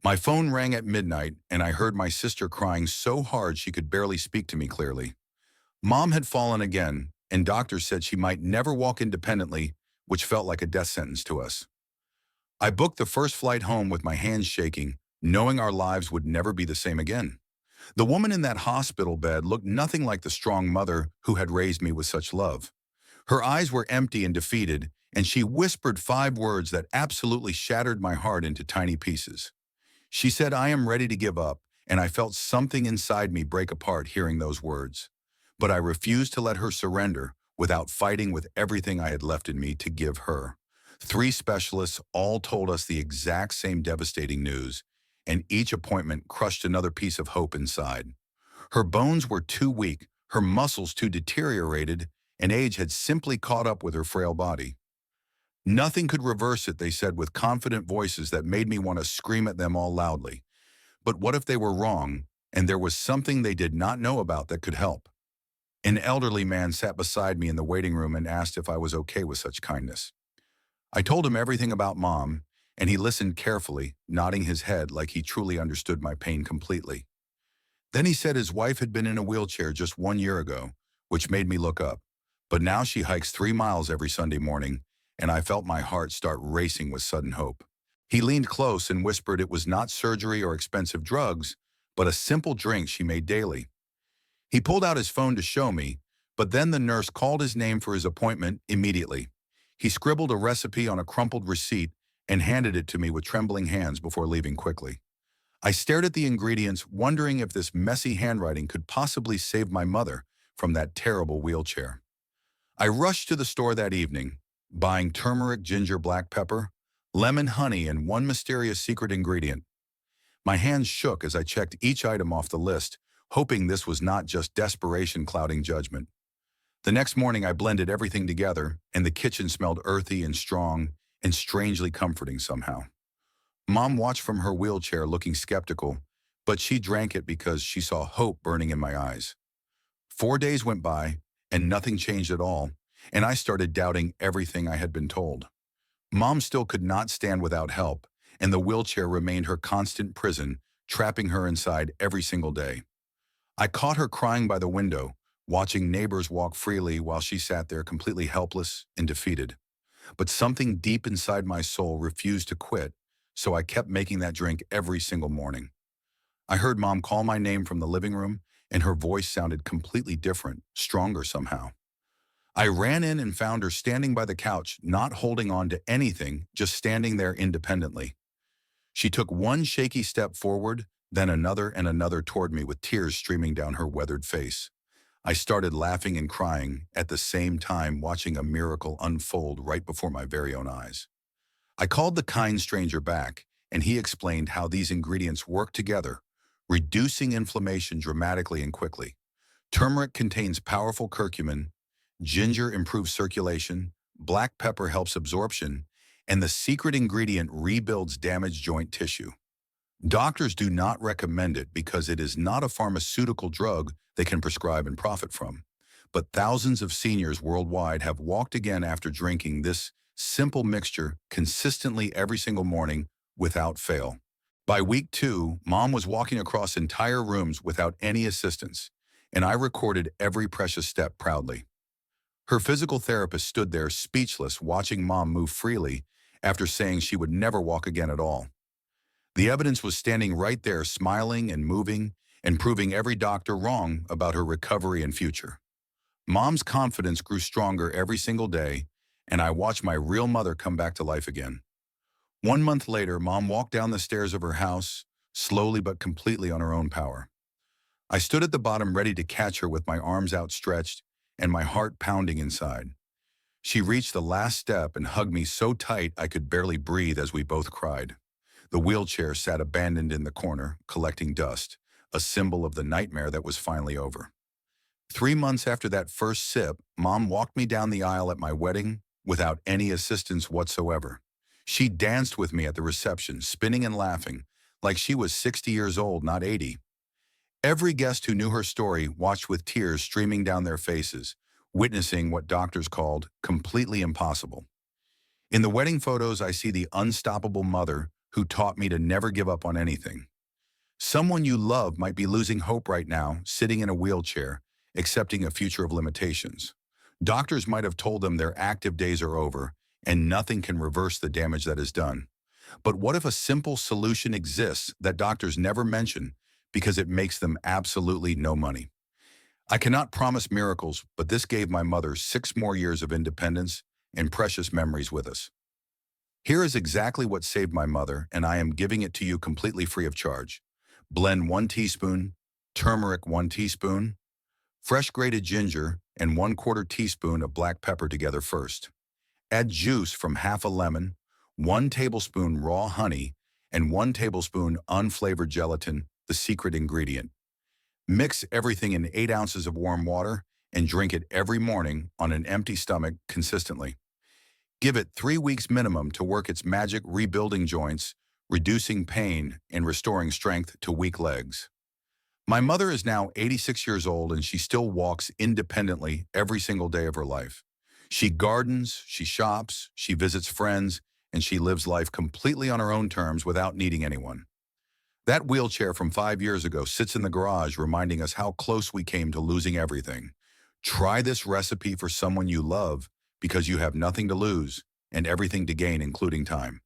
My phone rang at midnight, and I heard my sister crying so hard she could barely speak to me clearly. Mom had fallen again, and doctors said she might never walk independently, which felt like a death sentence to us. I booked the first flight home with my hands shaking, knowing our lives would never be the same again. The woman in that hospital bed looked nothing like the strong mother who had raised me with such love. Her eyes were empty and defeated, and she whispered 5 words that absolutely shattered my heart into tiny pieces. She said, "I am ready to give up," and I felt something inside me break apart hearing those words. But I refused to let her surrender without fighting with everything I had left in me to give her. 3 specialists all told us the exact same devastating news, and each appointment crushed another piece of hope inside. Her bones were too weak, her muscles too deteriorated, and age had simply caught up with her frail body. Nothing could reverse it, they said with confident voices that made me want to scream at them all loudly. But what if they were wrong, and there was something they did not know about that could help? An elderly man sat beside me in the waiting room and asked if I was okay with such kindness. I told him everything about Mom, and he listened carefully, nodding his head like he truly understood my pain completely. Then he said his wife had been in a wheelchair just 1 year ago, which made me look up. But now she hikes 3 miles every Sunday morning, and I felt my heart start racing with sudden hope. He leaned close and whispered it was not surgery or expensive drugs, but a simple drink she made daily. He pulled out his phone to show me, but then the nurse called his name for his appointment immediately. He scribbled a recipe on a crumpled receipt and handed it to me with trembling hands before leaving quickly. I stared at the ingredients, wondering if this messy handwriting could possibly save my mother from that terrible wheelchair. I rushed to the store that evening, buying turmeric, ginger, black pepper, lemon, honey, and one mysterious secret ingredient. My hands shook as I checked each item off the list, hoping this was not just desperation clouding judgment. The next morning I blended everything together, and the kitchen smelled earthy and strong and strangely comforting somehow. Mom watched from her wheelchair looking skeptical, but she drank it because she saw hope burning in my eyes. 4 days went by, and nothing changed at all, and I started doubting everything I had been told. Mom still could not stand without help, and the wheelchair remained her constant prison, trapping her inside every single day. I caught her crying by the window, watching neighbors walk freely while she sat there completely helpless and defeated. But something deep inside my soul refused to quit, so I kept making that drink every single morning. I heard Mom call my name from the living room, and her voice sounded completely different, stronger somehow. I ran in and found her standing by the couch, not holding on to anything, just standing there independently. She took one shaky step forward, then another and another toward me with tears streaming down her weathered face. I started laughing and crying, at the same time watching a miracle unfold right before my very own eyes. I called the kind stranger back, and he explained how these ingredients work together, reducing inflammation dramatically and quickly. Turmeric contains powerful curcumin, ginger improves circulation, black pepper helps absorption, and the secret ingredient rebuilds damaged joint tissue. Doctors do not recommend it because it is not a pharmaceutical drug they can prescribe and profit from. But thousands of seniors worldwide have walked again after drinking this simple mixture consistently every single morning without fail. By week 2, Mom was walking across entire rooms without any assistance, and I recorded every precious step proudly. Her physical therapist stood there speechless, watching Mom move freely after saying she would never walk again at all. The evidence was standing right there, smiling and moving and proving every doctor wrong about her recovery and future. Mom's confidence grew stronger every single day, and I watched my real mother come back to life again. 1 month later, Mom walked down the stairs of her house, slowly but completely on her own power. I stood at the bottom ready to catch her with my arms outstretched and my heart pounding inside. She reached the last step and hugged me so tight I could barely breathe as we both cried. The wheelchair sat abandoned in the corner, collecting dust, a symbol of the nightmare that was finally over. 3 months after that first sip, Mom walked me down the aisle at my wedding without any assistance whatsoever. She danced with me at the reception, spinning and laughing, like she was 60 years old, not 80. Every guest who knew her story watched with tears streaming down their faces, witnessing what doctors called completely impossible. In the wedding photos, I see the unstoppable mother who taught me to never give up on anything. Someone you love might be losing hope right now, sitting in a wheelchair, accepting a future of limitations. Doctors might have told them their active days are over, and nothing can reverse the damage that is done. But what if a simple solution exists that doctors never mention because it makes them absolutely no money? I cannot promise miracles, but this gave my mother 6 more years of independence and precious memories with us. Here is exactly what saved my mother, and I am giving it to you completely free of charge. Blend 1 teaspoon, turmeric 1 teaspoon, fresh grated ginger, and 1/4 teaspoon of black pepper together first. Add juice from half a lemon, 1 tablespoon raw honey, and 1 tablespoon unflavored gelatin, the secret ingredient. Mix everything in 8 ounces of warm water and drink it every morning on an empty stomach consistently. Give it 3 weeks minimum to work its magic, rebuilding joints, reducing pain, and restoring strength to weak legs. My mother is now 86 years old and she still walks independently every single day of her life. She gardens, she shops, she visits friends, and she lives life completely on her own terms without needing anyone. That wheelchair from 5 years ago sits in the garage reminding us how close we came to losing everything. Try this recipe for someone you love because you have nothing to lose and everything to gain, including time.